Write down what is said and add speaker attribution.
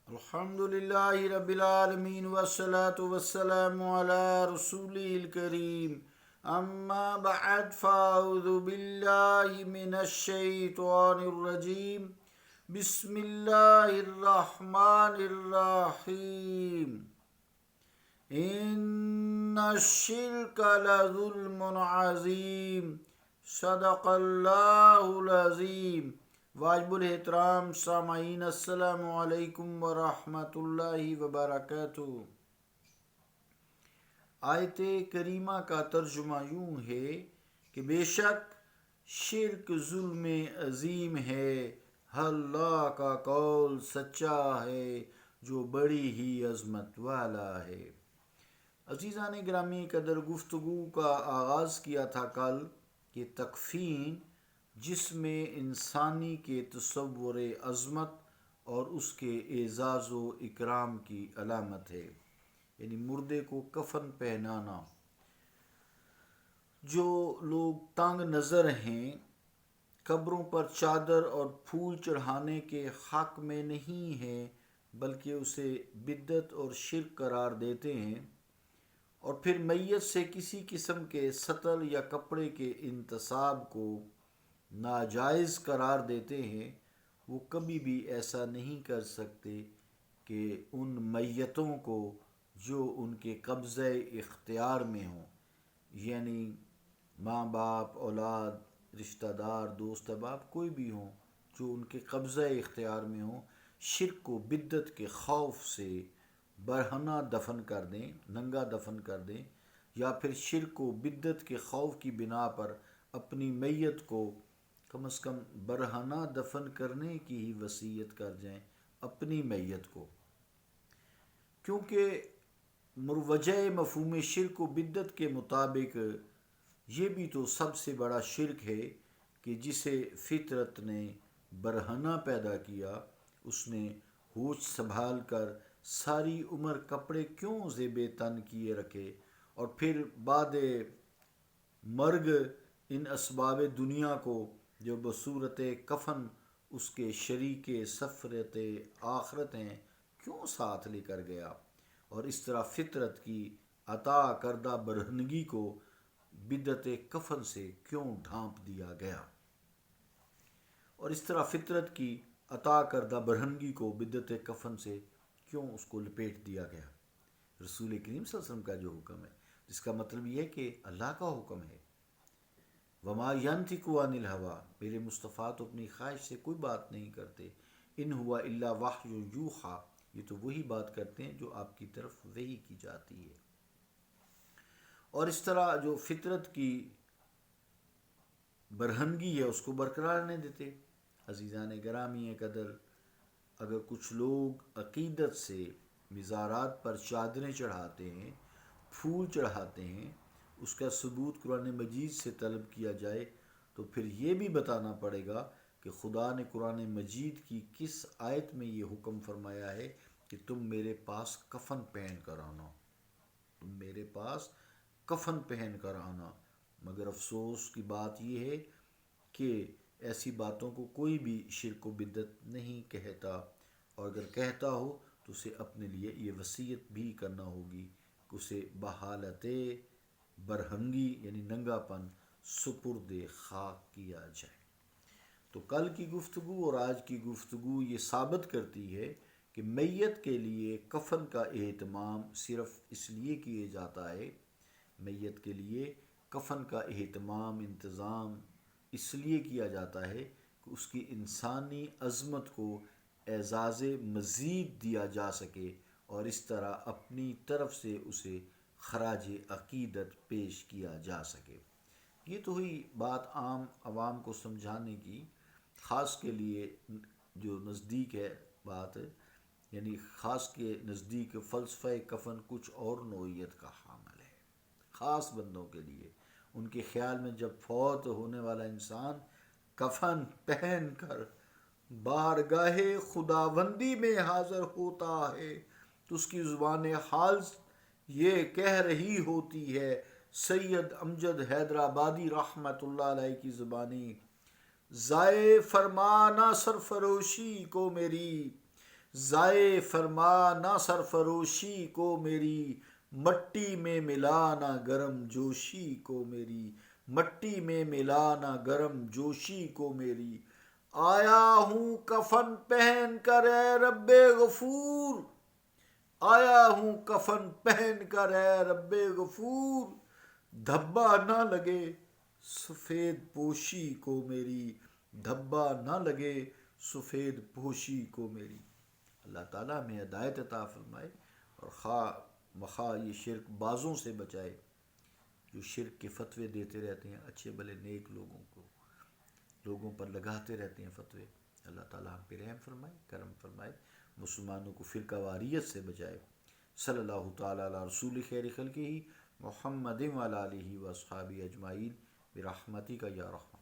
Speaker 1: الحمدللہ رب العالمین والصلاة والسلام علی رسولہ الکریم اما بعد فاعوذ باللہ من الشیطان الرجیم بسم اللہ الرحمن الرحیم ان الشرک لظلم عظیم صدق اللہ العظیم۔ واجب الاحترام سامعین، السلام علیکم ورحمۃ اللہ وبرکاتہ۔ آیت کریمہ کا ترجمہ یوں ہے کہ بے شک شرک ظلم عظیم ہے، اللہ کا قول سچا ہے جو بڑی ہی عظمت والا ہے۔ عزیزان گرامی قدر، گفتگو کا آغاز کیا تھا کل کہ تکفین جس میں انسانی کے تصور عظمت اور اس کے اعزاز و اکرام کی علامت ہے، یعنی مردے کو کفن پہنانا۔ جو لوگ تنگ نظر ہیں قبروں پر چادر اور پھول چڑھانے کے حق میں نہیں ہیں، بلکہ اسے بدعت اور شرک قرار دیتے ہیں، اور پھر میت سے کسی قسم کے سطل یا کپڑے کے انتصاب کو ناجائز قرار دیتے ہیں، وہ کبھی بھی ایسا نہیں کر سکتے کہ ان میتوں کو جو ان کے قبضہ اختیار میں ہوں، یعنی ماں باپ، اولاد، رشتہ دار، دوست احباب کوئی بھی ہوں جو ان کے قبضہ اختیار میں ہوں، شرک کو بدعت کے خوف سے برہنہ دفن کر دیں، ننگا دفن کر دیں، یا پھر شرک کو بدعت کے خوف کی بنا پر اپنی میت کو کم از کم برہنہ دفن کرنے کی ہی وصیت کر جائیں اپنی میت کو، کیونکہ مروجہ مفہوم شرک و بدعت کے مطابق یہ بھی تو سب سے بڑا شرک ہے کہ جسے فطرت نے برہنہ پیدا کیا، اس نے ہوش سنبھال کر ساری عمر کپڑے کیوں زیب تن کیے رکھے، اور پھر بعد مرگ ان اسباب دنیا کو جو بصورت کفن اس کے شریک سفرت آخرت ہیں کیوں ساتھ لے کر گیا، اور اس طرح فطرت کی عطا کردہ برہنگی کو بدعت کفن سے کیوں ڈھانپ دیا گیا، اور اس طرح فطرت کی عطا کردہ برہنگی کو بدعت کفن سے کیوں اس کو لپیٹ دیا گیا۔ رسول کریم صلی اللہ علیہ وسلم کا جو حکم ہے، جس کا مطلب یہ ہے کہ اللہ کا حکم ہے، وما ینطق عن الہوی، میرے مصطفیٰ تو اپنی خواہش سے کوئی بات نہیں کرتے، ان ہوا الا وحی یوحیٰ، یہ تو وہی بات کرتے ہیں جو آپ کی طرف وحی کی جاتی ہے۔ اور اس طرح جو فطرت کی برہنگی ہے اس کو برقرار نہیں دیتے۔ عزیزان گرامی قدر، اگر کچھ لوگ عقیدت سے مزارات پر چادریں چڑھاتے ہیں، پھول چڑھاتے ہیں، اس کا ثبوت قرآن مجید سے طلب کیا جائے تو پھر یہ بھی بتانا پڑے گا کہ خدا نے قرآن مجید کی کس آیت میں یہ حکم فرمایا ہے کہ تم میرے پاس کفن پہن کر آنا، تم میرے پاس کفن پہن کر آنا۔ مگر افسوس کی بات یہ ہے کہ ایسی باتوں کو کوئی بھی شرک و بدعت نہیں کہتا، اور اگر کہتا ہو تو اسے اپنے لیے یہ وصیت بھی کرنا ہوگی کہ اسے بحالت برہنگی یعنی ننگا پن سپرد خاک کیا جائے۔ تو کل کی گفتگو اور آج کی گفتگو یہ ثابت کرتی ہے کہ میت کے لیے کفن کا اہتمام صرف اس لیے کیے جاتا ہے، میت کے لیے کفن کا اہتمام، انتظام اس لیے کیا جاتا ہے کہ اس کی انسانی عظمت کو اعزاز مزید دیا جا سکے، اور اس طرح اپنی طرف سے اسے خراج عقیدت پیش کیا جا سکے۔ یہ تو ہوئی بات عام عوام کو سمجھانے کی، خاص کے لیے جو نزدیک ہے بات، یعنی خاص کے نزدیک فلسفہ کفن کچھ اور نوعیت کا حامل ہے، خاص بندوں کے لیے۔ ان کے خیال میں جب فوت ہونے والا انسان کفن پہن کر بارگاہ خداوندی میں حاضر ہوتا ہے تو اس کی زبان حال یہ کہہ رہی ہوتی ہے، سید امجد حیدرآبادی رحمۃ اللہ علیہ کی زبانی، ضائع فرمانا سرفروشی کو میری، ضائع فرما نہ سرفروشی کو میری، مٹی میں ملانا گرم جوشی کو میری، مٹی میں ملانا گرم جوشی کو میری۔ آیا ہوں کفن پہن کر اے رب غفور، آیا ہوں کفن پہن کر اے رب غفور، دھبا نہ لگے سفید پوشی کو میری، دھبا نہ لگے سفید پوشی کو میری۔ اللہ تعالیٰ ہمیں ہدایت عطا فرمائے اور خواہ مخواہ یہ شرک بازوں سے بچائے جو شرک کے فتوے دیتے رہتے ہیں، اچھے بھلے نیک لوگوں کو، لوگوں پر لگاتے رہتے ہیں فتوے۔ اللہ تعالیٰ ہم پہ رحم فرمائے، کرم فرمائے، مسلمانوں کو فرقہ واریت سے بچائے۔ صلی اللہ تعالیٰ علی رسول خیر خلقہ محمد وعلی آلہ واصحابہ اجمعین برحمتک یا رحمن۔